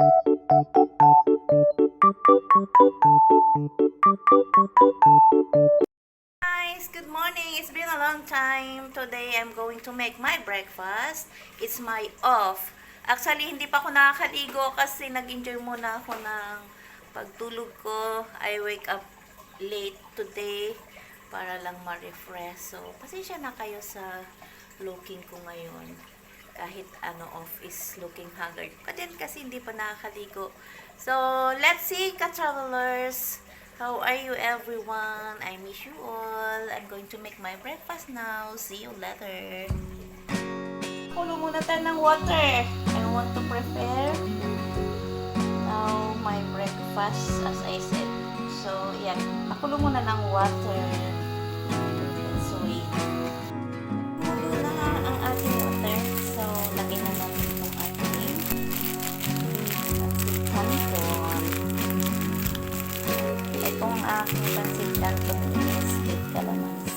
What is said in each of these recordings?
Guys, good morning. It's been a long time. Today, I'm going to make my breakfast. It's my off. Actually, hindi pa ako nakakaligo kasi nag-enjoy muna ako ng pagtulog ko. I wake up late today para lang ma-refresh. So, pasensya na kayo sa looking ko ngayon. Kahit off is looking haggard. Pa din kasi hindi pa nakakaligo. So, let's see, ka-travelers. How are you everyone? I miss you all. I'm going to make my breakfast now. See you later. Kulo muna tayo ng water. I want to prepare now my breakfast as I said. So, yan. Pakulo muna ng water. Let's wait. Kulo na ang ating water. So, lagyan na natin itong ating canton. Itong aking pancit canton is with calamansi.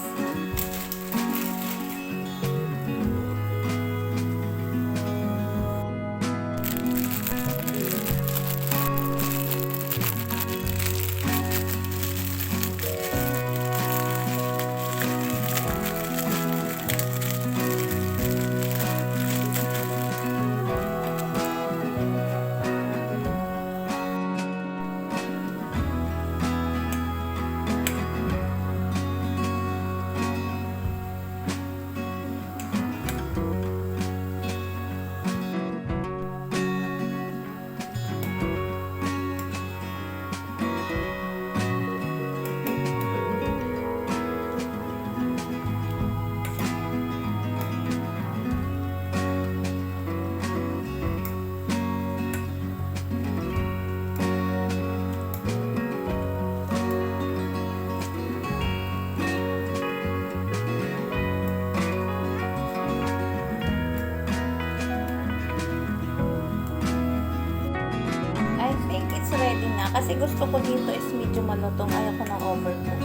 Ready na. Kasi gusto ko dito is medyo malutong. Ayaw ko ng overcook.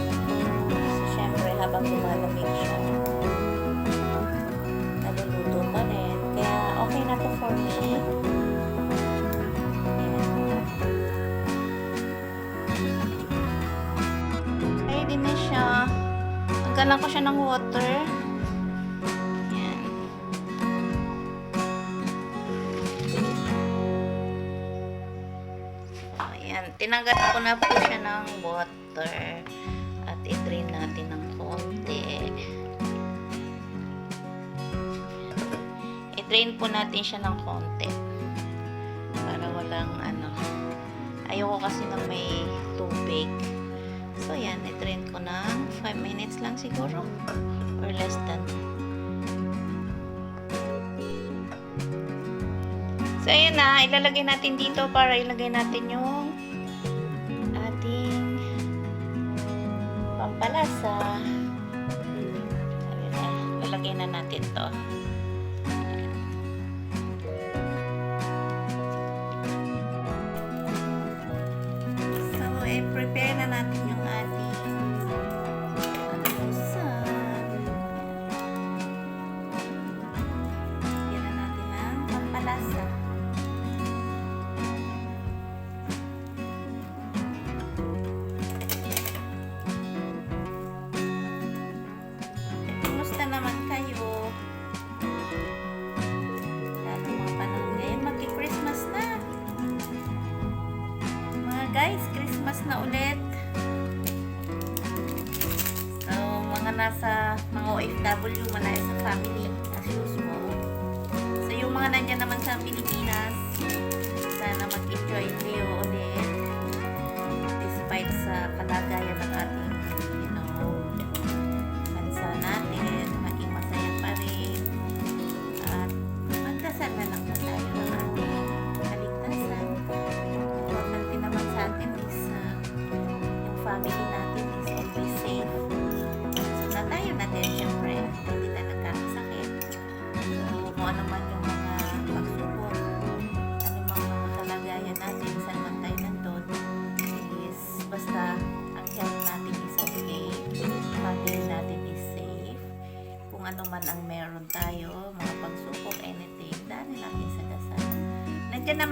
So, syempre, habang lumalamig siya, naluluto pa rin. Kaya, okay na to for me. Ayan. Ready na siya. Nagkalan ko siya ng water. Tinanggal ko na po siya ng water at i-drain natin ng konti. I-drain po natin siya ng konti para walang ayoko kasi na may tubig. So yan, i-drain ko ng 5 minutes lang siguro or less than. So ayan na, ilalagay natin dito para ilagay natin yung pampalasa. Lalagay na natin to. So, prepare na natin yung ating almusal. Lagyan na natin ang pampalasa. Naman kayo lalo mga panahon ngayon magki-Christmas na mga guys, Christmas na ulit. So mga nasa mga OFW, malayo sa family as usual. So yung mga nandyan naman sa Pilipinas, sana mag-enjoy kayo ulit despite sa kalagayan ng ating bansa natin. Magdasal na lang tayo ng ating kaligtasan. Importante naman sa atin is yung family natin is always safe. So, natayo natin syempre. Hindi na nagkakasakit. So, kung ano man yung mga pagsubok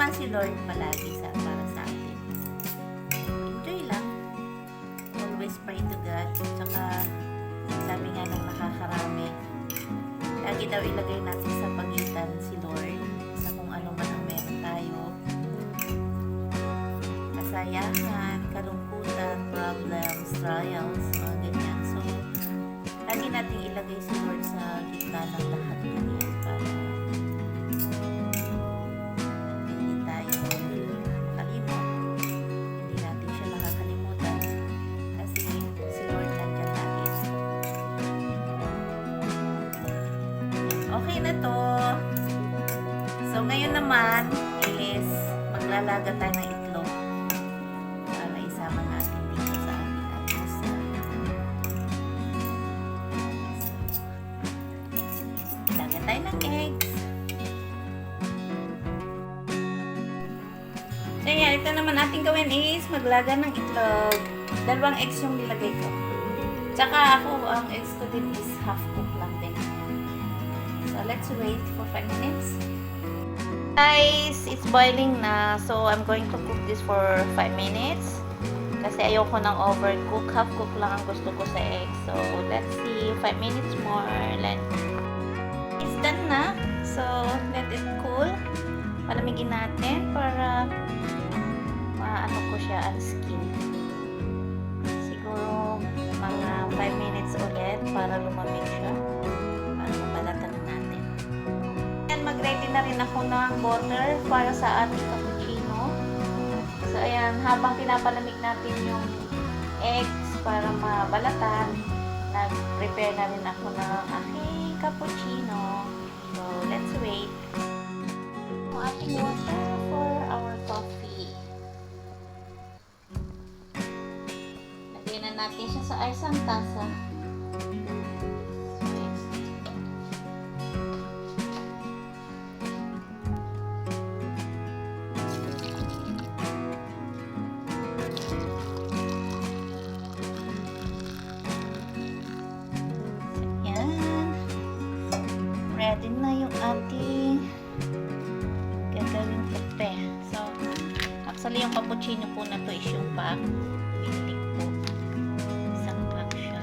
naman si Lord palagi para sa atin. Enjoy lang. Always pray to God. Tsaka, sabi nga ng nakakarami, lagi daw ilagay natin sa pagitan si Lord sa kung ano man ang meron tayo. Kasayahan, kalungkutan, problems, trials, mga ganyan. So, lagi nating ilagay si Lord sa gitna ng lahat ng yan para hindi tayo makalimot. Hindi natin siya makakalimutan kasi si Lord nandyan lagi. Okay na to. So, ngayon naman is maglalaga tayo ng itlog para isama natin dito sa ating almusal. Laga tayo ng eggs. So, yan. Ito naman ating gawin is maglaga ng itlog. 2 eggs yung nilagay ko. Tsaka ako, ang eggs ko din is half cook lang din. So, let's wait for 5 minutes. Guys, it's boiling na. So, I'm going to cook this for 5 minutes. Kasi ayoko nang overcook. Half cook lang ang gusto ko sa egg. So, let's see. 5 minutes more. It's done na. So, let it cool. Palamigin natin para maano ko siya ang skin. Siguro mga 5 minutes ulit para lumamig siya. Para mabalatan na natin. Ayan, mag-ready na rin ako ng butter para sa ating cappuccino. So, ayan, habang pinapalamig natin yung eggs para mabalatan, nag-prepare na rin ako ng aking cappuccino. So, let's wait. Yung ating water for our coffee. Lagyan na natin siya sa isang tasa. Ready na yung ating gagawin kape. So, actually yung cappuccino po na to is yung pack. Binili ko po. Isang pack siya.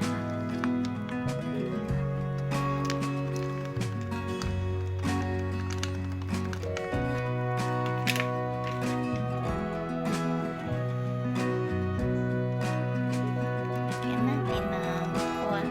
Lagyan natin ng kuwan.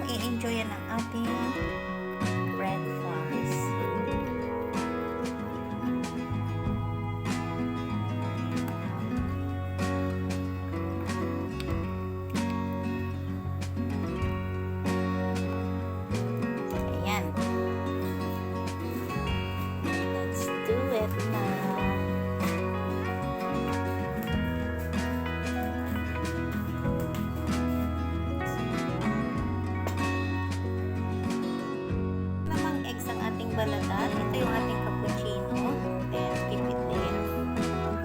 I-enjoy ang ating breakfast. Ayan. Let's do it na. Balatan. Ito yung ating cappuccino. Then, keep it there.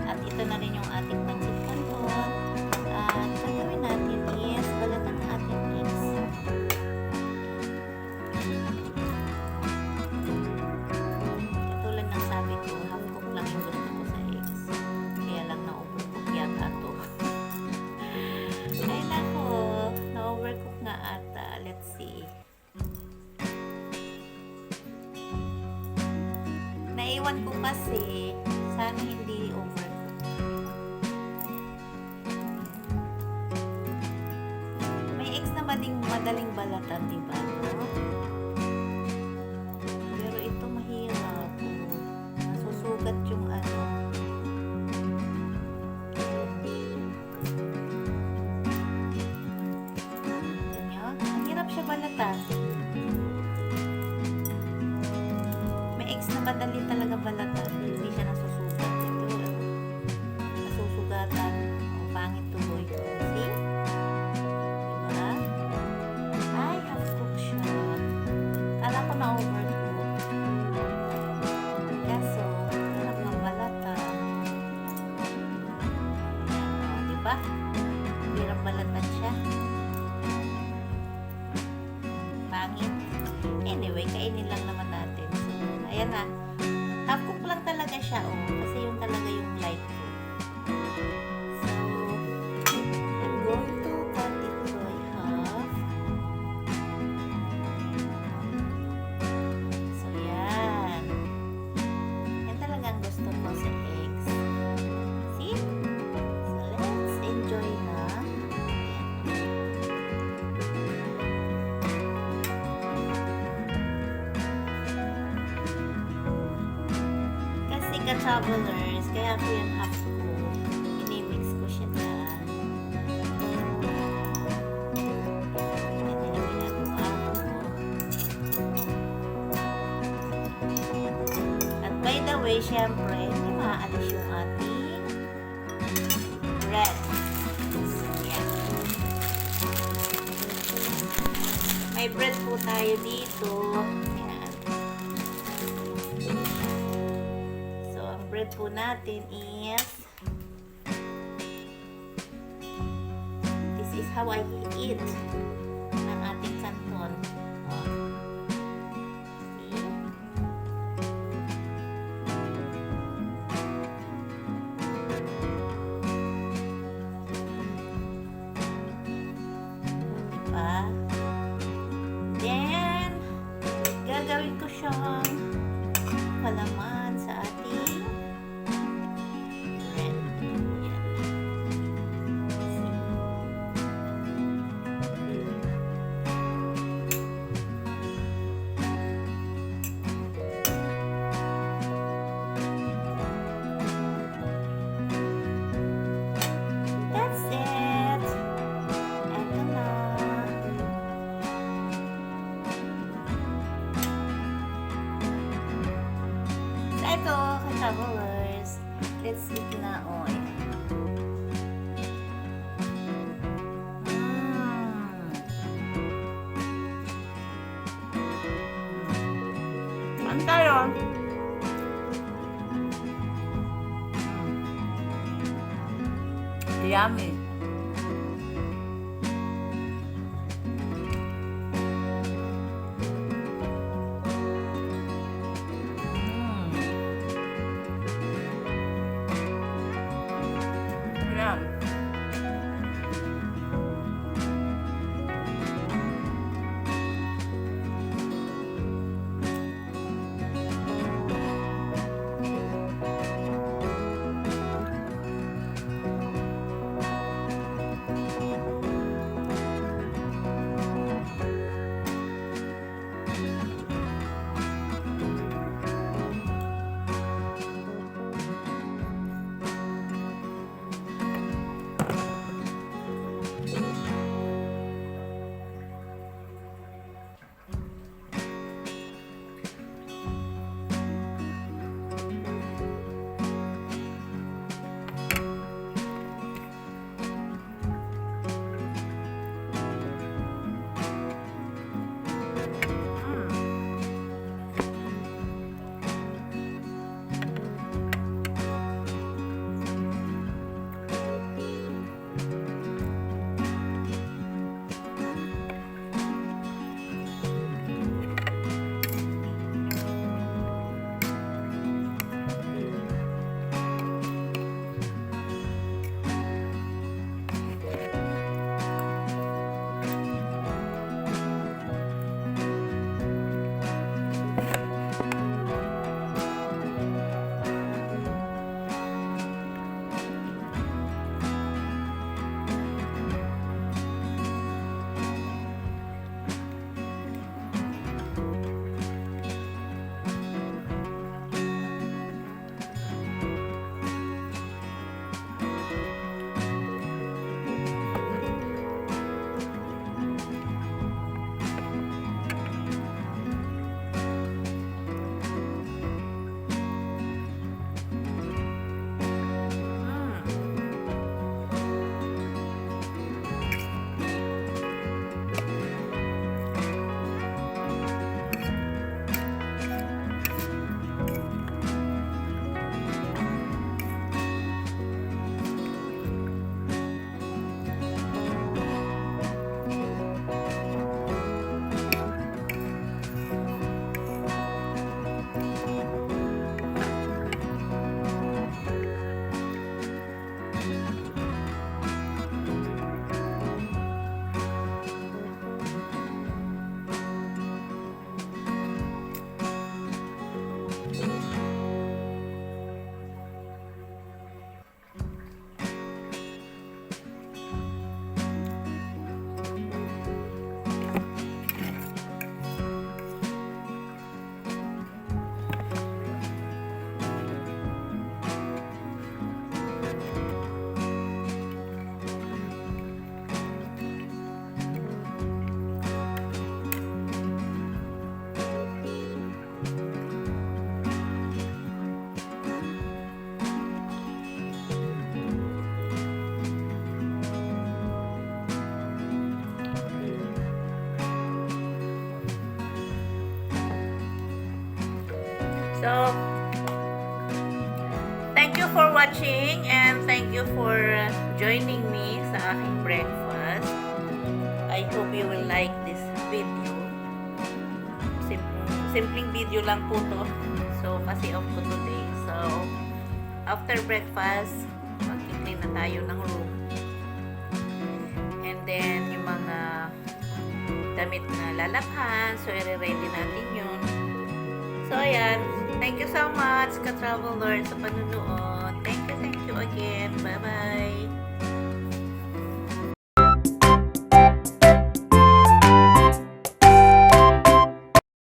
At ito na rin yung ating pancit canton. At gagawin natin is balatan ng ating eggs. Katulad ng sabi ko, half cook lang yung gusto ko sa eggs. Kaya lang na-overcook yata ito. Ay nako, na-overcook nga ata. Let's see. Naiwan ko kasi, sana hindi overcook. May eggs na madaling balatan, diba? No? Pero ito mahirap. Nasusugat yung ano. Ang hirap siya balatan. Madali talaga balatan, hindi siya nasusugat. Ito, nasusugatan. Ang pangit tuloy. See? Diba? Ay, half cook siya. Kala ko na overcook. Kaya Half cook lang talaga siya, oh. Kasi yun talaga yung like ko. So, I'm going to cut it by half. So, yan. Yan talaga ang gusto ko sa eggs. See? So, let's enjoy na. Kasi ka-travelers, kaya ko yung half ko. Inimix ko siya dyan. Yan yung ginagawa ko. At by the way, syempre, hindi maaalis yung ating bread. So, yan. May bread po tayo dito. Yan. So, ang bread po natin is this is how I eat ng ating canton. Oh. See? Diba? Then, gagawin ko siyang palaman sa ating bread. Yan. See? That's it. Eto na. So, ito, ka-travelers. Let's eat na, oh. Ano tayo? Yummy. Yum. So, thank you for watching and thank you for joining me sa aking breakfast. I hope you will like this video. Simpleng video lang po to. So, kasi off ko today. So, after breakfast, mag-clean na tayo ng room. And then, yung mga damit na lalabhan. So, i-ready natin yun. So, ayan. Thank you so much, ka-traveler, sa panunood. Thank you again. Bye-bye.